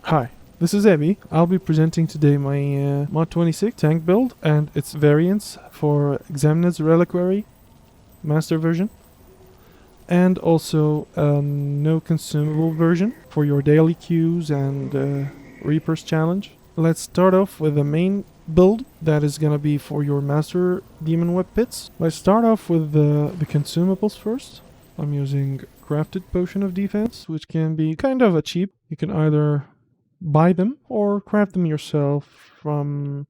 Hi, this is Abby. I'll be presenting today my Mod 26 tank build and its variants for Gzemnid's Reliquary Master version, and also a no consumable version for your daily queues and Reaper's challenge. Let's start off with the main build that is gonna be for your Master Demonweb Pits. Let's start off with the consumables first. I'm using Crafted Potion of Defense, which can be kind of a cheap. You can either buy them or craft them yourself from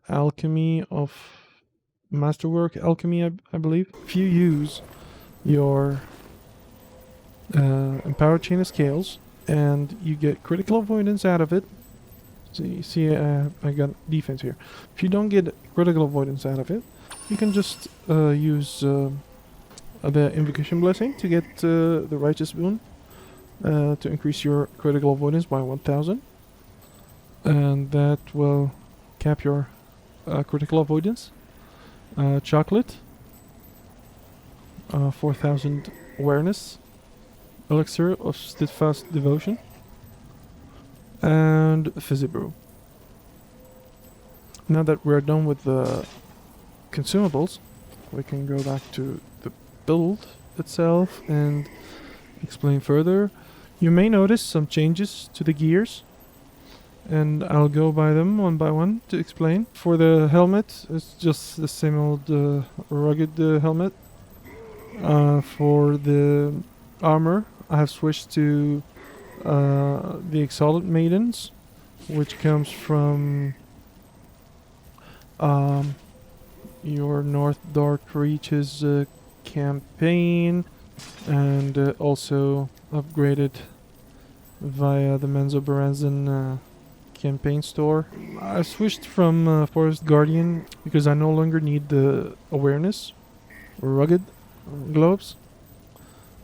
Alchemy of Masterwork Alchemy, I believe. If you use your Empowered Chain of Scales and you get critical avoidance out of it, so you see I got defense here. If you don't get critical avoidance out of it, you can just use the Invocation Blessing to get the Righteous Boon to increase your critical avoidance by 1000, and that will cap your critical avoidance. Chocolate, 4000 awareness, Elixir of Steadfast Devotion, and Fizzy Brew. Now that we're done with the consumables, we can go back to the build itself and explain further. You may notice some changes to the gears, and I'll go by them one by one to explain. For the helmet, it's just the same old rugged helmet. For the armor, I have switched to the Exalted Maidens, which comes from your North Dark Reaches campaign, and also upgraded via the Menzo Baranzan campaign store. I switched from Forest Guardian because I no longer need the awareness or rugged globes.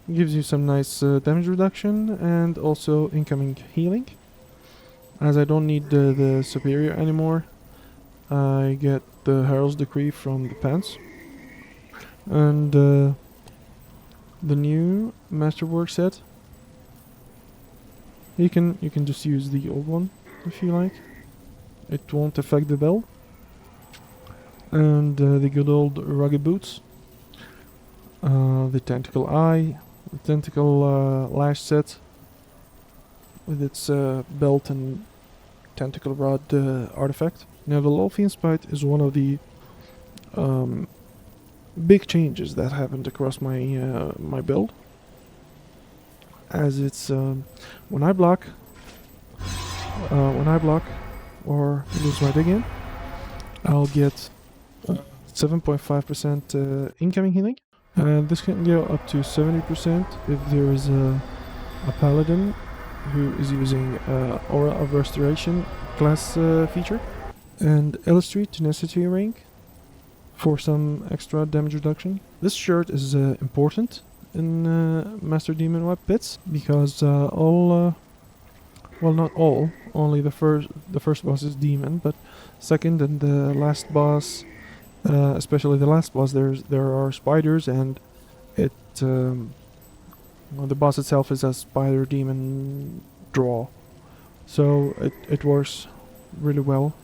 It gives you some nice damage reduction and also incoming healing. As I don't need the superior anymore, I get the Herald's Decree from the pants. And the new Masterwork set, you can just use the old one if you like. It won't affect the build. And the good old rugged boots, the Tentacle Eye, the Tentacle Lash set with its belt and Tentacle Rod artifact. Now the Lolfian Spite is one of the big changes that happened across my my build, as it's when I block or lose my dig in, I'll get 7.5% incoming healing, and this can go up to 70% if there is a paladin who is using Aura of Restoration class feature, and Illustrate Tenacity Ring for some extra damage reduction. This shirt is important in Master Demonweb Pits because well, not all, only the first boss is demon, but second and the last boss, especially the last boss, there are spiders, and it well, the boss itself is a spider demon draw, so it works really well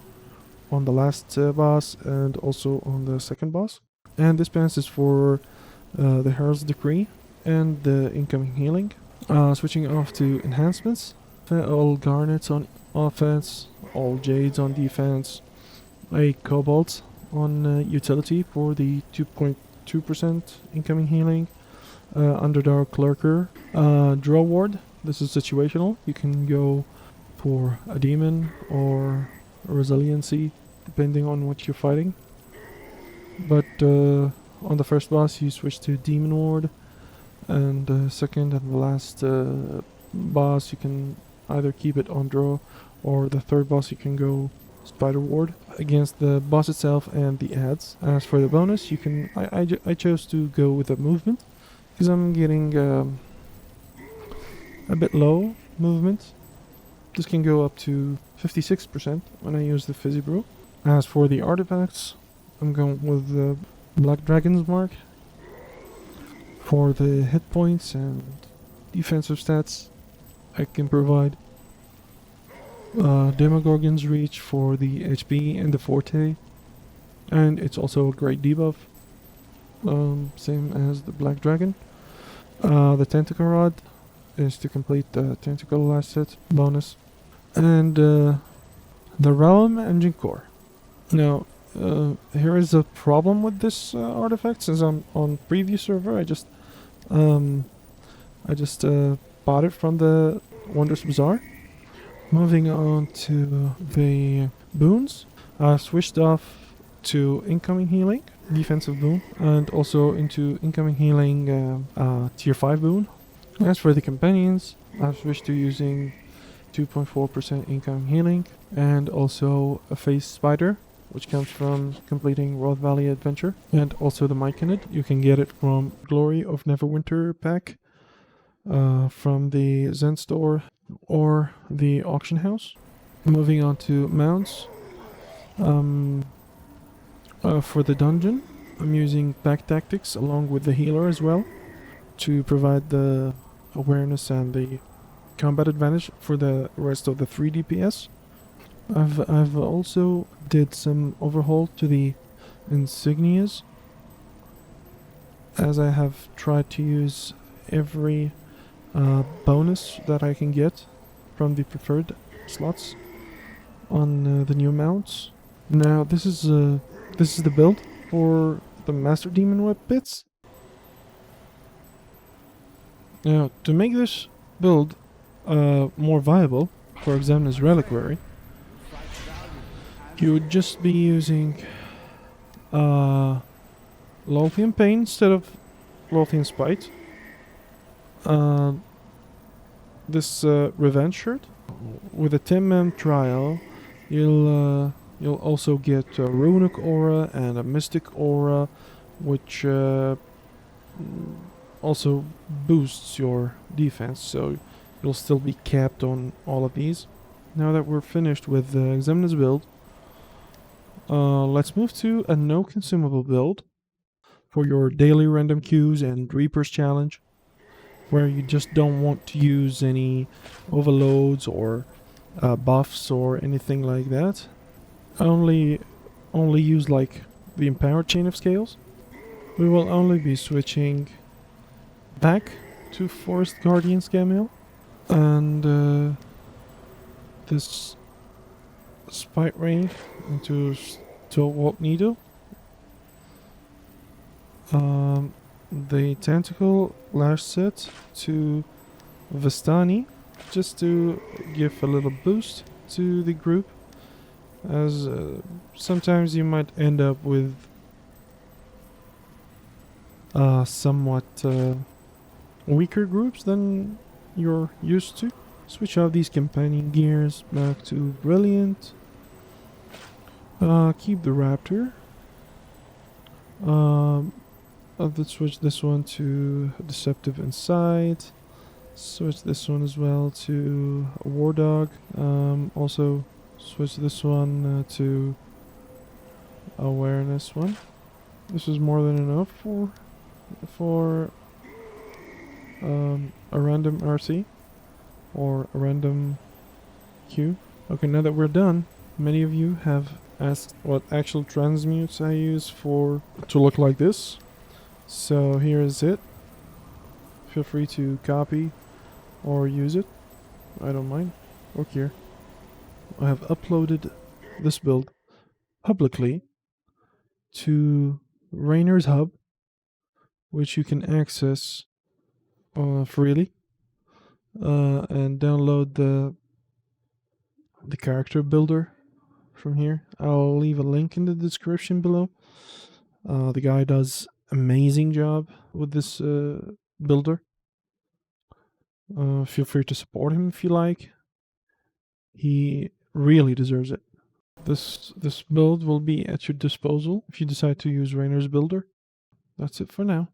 on the last boss and also on the second boss. And this pants is for the Herald's Decree and the incoming healing. Switching off to enhancements, all garnets on offense, all jades on defense, a cobalt on utility for the 2.2% incoming healing, Underdark Lurker, Draw Ward. This is situational. You can go for a demon or resiliency depending on what you're fighting, but on the first boss you switch to Demon Ward, and second and the last boss you can either keep it on draw, or the third boss you can go Spider Ward against the boss itself and the ads. As for the bonus, you can I chose to go with the movement because I'm getting a bit low movement. This can go up to 56% when I use the Fizzy Brew. As for the artifacts, I'm going with the Black Dragon's Mark for the hit points and defensive stats. I can provide Demogorgon's Reach for the HP and the Forte, and it's also a great debuff, same as the Black Dragon. The Tentacle Rod is to complete the Tentacle Asset bonus, and the Realm Engine Core. Now, here is a problem with this artifact. Since I'm on preview server, I just bought it from the Wondrous Bazaar. Moving on to the boons, I switched off to incoming healing, defensive boon, and also into incoming healing tier 5 boon. As for the companions, I've switched to using 2.4% incoming healing, and also a face spider, which comes from completing Roth Valley Adventure, and also the Myconid. You can get it from Glory of Neverwinter pack, from the Zen store or the auction house. Moving on to mounts. For the dungeon, I'm using pack tactics along with the healer as well to provide the awareness and the combat advantage for the rest of the 3 DPS. I've also did some overhaul to the insignias, as I have tried to use every bonus that I can get from the preferred slots on the new mounts. Now this is the build for the Master Demonweb Pits. Now to make this build more viable for Gzemnid's Reliquary, you would just be using Lothian Pain instead of Lothian Spite. This Revenge shirt with a 10-man trial, you'll also get a Runic Aura and a Mystic Aura, which also boosts your defense, so you'll still be capped on all of these. Now that we're finished with Gzemnid's build, let's move to a no consumable build for your daily random queues and Reaper's challenge, where you just don't want to use any overloads or buffs or anything like that. Only use like the Empowered Chain of Scales. We will only be switching back to Forest Guardian Scamiel, and this Spite Ring into Stalwart Needle. The Tentacle Lash set to Vistani, just to give a little boost to the group, as sometimes you might end up with somewhat weaker groups than you're used to. Switch out these companion gears back to Brilliant. Keep the Raptor. Let's switch this one to Deceptive Insight. Switch this one as well to War Dog. Also switch this one to Awareness one. This is more than enough for a random RC or a random Q. Okay, now that we're done, many of you have asked what actual transmutes I use to look like this. So here is it. Feel free to copy or use it. I don't mind. Look here. I have uploaded this build publicly to Rainer's Hub, which you can access freely, and download the character builder from here. I'll leave a link in the description below. The guy does amazing job with this builder. Feel free to support him if you like. He really deserves it. This build will be at your disposal if you decide to use Rainer's builder. That's it for now.